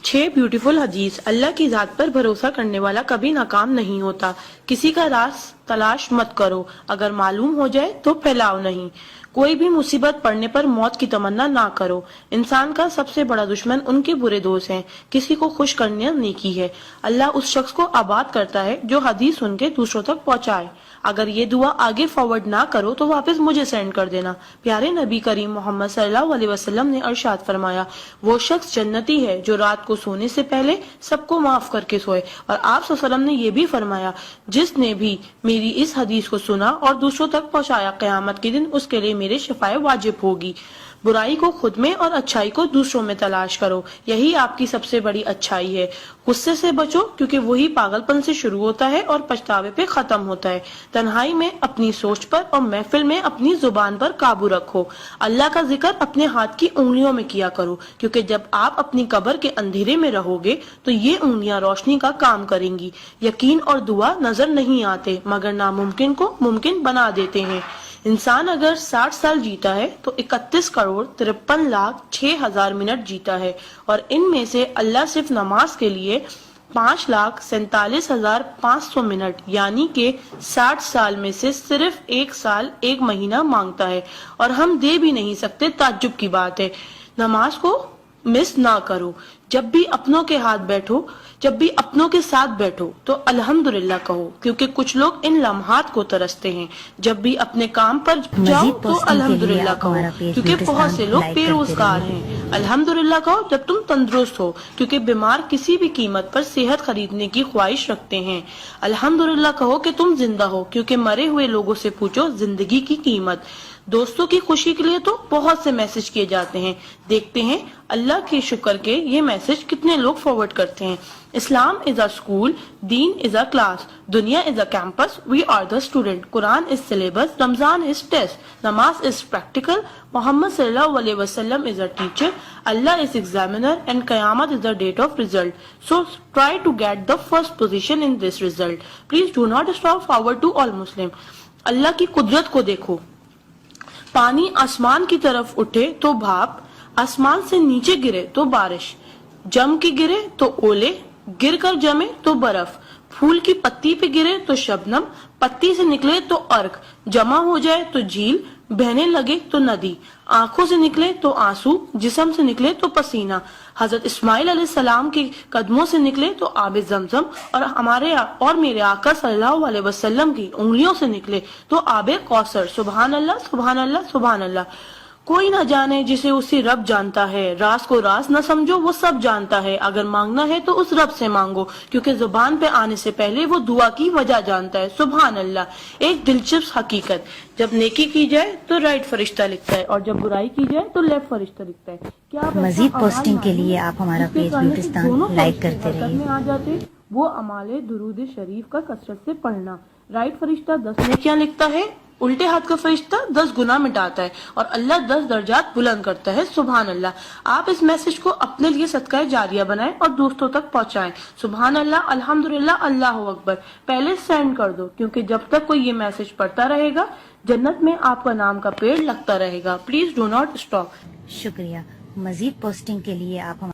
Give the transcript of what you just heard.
6 beautiful हदीस। अल्लाह की जात पर भरोसा करने वाला कभी नाकाम नहीं होता। किसी का राज तलाश मत करो, अगर मालूम हो जाए तो फैलाओ नहीं। कोई भी मुसीबत पड़ने पर मौत की तमन्ना ना करो। इंसान का सबसे बड़ा दुश्मन उनके बुरे दोस्त हैं। किसी को खुश करना नेकी है। अल्लाह उस शख्स को आबाद करता है जो हदीस सुन के दूसरों तक पहुंचाए। अगर ये दुआ आगे फॉरवर्ड ना करो तो वापस मुझे सेंड कर देना। प्यारे नबी करीम मोहम्मद सल्लल्लाहु अलैहि वसल्लम ने अरशाद फरमाया, वो शख्स जन्नती है जो रात को सोने से पहले सबको माफ करके सोए। और आप सल्लल्लाहु अलैहि वसल्लम ने ये भी फरमाया, जिसने भी मेरी इस हदीस को सुना और दूसरों तक पहुंचाया, क़यामत के दिन उसके लिए मेरे शिफाए वाजिब होगी। बुराई को खुद में और अच्छाई को दूसरों में तलाश करो, यही आपकी सबसे बड़ी अच्छाई है। गुस्से से बचो क्योंकि वही पागलपन से शुरू होता है और पछतावे पे खत्म होता है। तन्हाई में अपनी सोच पर और महफिल में अपनी जुबान पर काबू रखो। अल्लाह का जिक्र अपने हाथ की उंगलियों में किया करो, क्योंकि जब आप अपनी कब्र के अंधेरे में रहोगे तो ये उंगलियां रोशनी का काम करेंगी। यकीन और दुआ नजर नहीं आते मगर नामुमकिन को मुमकिन बना देते हैं। इंसान अगर 60 साल जीता है तो 31,53,06,000 मिनट जीता है, और इनमें से अल्लाह सिर्फ नमाज के लिए 5,47,500 मिनट यानी कि 60 साल में से सिर्फ 1 साल 1 महीना मांगता है, और हम दे भी नहीं सकते। ताज्जुब की बात है। नमाज को मिस ना करो। जब भी अपनों के साथ बैठो तो अल्हम्दुलिल्लाह कहो, क्योंकि कुछ लोग इन लम्हात को तरसते हैं। जब भी अपने काम पर जाओ तो अल्हम्दुलिल्लाह कहो, क्योंकि बहुत से लोग बेरोजगार हैं। अल्हम्दुलिल्लाह कहो जब तुम तंदुरुस्त हो, क्योंकि बीमार किसी भी कीमत पर सेहत खरीदने की ख्वाहिश रखते हैं। अल्हम्दुलिल्लाह कहो कि तुम जिंदा हो, क्योंकि मरे हुए लोगों से पूछो जिंदगी की कीमत। दोस्तों की खुशी के लिए तो बहुत से मैसेज किए जाते हैं। देखते हैं अल्लाह के शुक्र के ये मैसेज कितने लोग फॉरवर्ड करते हैं। इस्लाम इज अ स्कूल, दीन इज अ क्लास, दुनिया is a campus, we are the student, Quran is syllabus, Ramzan is test, नमाज इज प्रैक्टिकल, मोहम्मद सल्लल्लाहु अलैहि वसल्लम is a teacher, Allah is examiner and कयामत is the date of result. So try to get the first position in this result. Please do not stop forward to all Muslim. Allah की कुदरत को देखो। पानी आसमान की तरफ उठे तो भाप, आसमान से नीचे गिरे तो बारिश, जम के गिरे तो ओले, गिर कर जमे तो बर्फ, फूल की पत्ती पे गिरे तो शबनम, पत्ती से निकले तो अर्क, जमा हो जाए तो झील, बहने लगे तो नदी, आंखों से निकले तो आंसू, जिस्म से निकले तो पसीना, हजरत इस्माइल अलैहिस्सलाम के कदमों से निकले तो आबे जमजम, और मेरे आका सल्लल्लाहु अलैहि वसल्लम की उंगलियों से निकले तो आबे कौसर। सुभान अल्लाह, सुभान अल्लाह, सुभान अल्लाह। कोई ना जाने जिसे उसी रब जानता है। राज को राज न समझो, वो सब जानता है। अगर मांगना है तो उस रब से मांगो, क्योंकि जुबान पे आने से पहले वो दुआ की वजह जानता है। सुभान अल्लाह। एक दिलचस्प हकीकत, जब नेकी की जाए तो राइट फरिश्ता लिखता है, और जब बुराई की जाए तो लेफ्ट फरिश्ता लिखता है। क्या मजीद पोस्टिंग के लिए आप हमारा पेज ब्यूटिस्तान लाइक करते रहिए। आ जाते वो अमाले दुरूद शरीफ का कसरत से पढ़ना। राइट फरिश्ता 10 नेकियां लिखता है, उल्टे हाथ का फरिश्ता 10 गुनाह मिटाता है, और अल्लाह 10 दर्जात बुलंद करता है। सुभान अल्लाह। आप इस मैसेज को अपने लिए सदका जारिया बनाएं और दोस्तों तक पहुंचाएं। सुभान अल्लाह, अल्हम्दुलिल्लाह, अल्लाहु अकबर पहले सेंड कर दो, क्योंकि जब तक कोई ये मैसेज पढ़ता रहेगा जन्नत में आपका नाम का पेड़ लगता रहेगा। Please do not stop. शुक्रिया। मजीद पोस्टिंग के लिए आप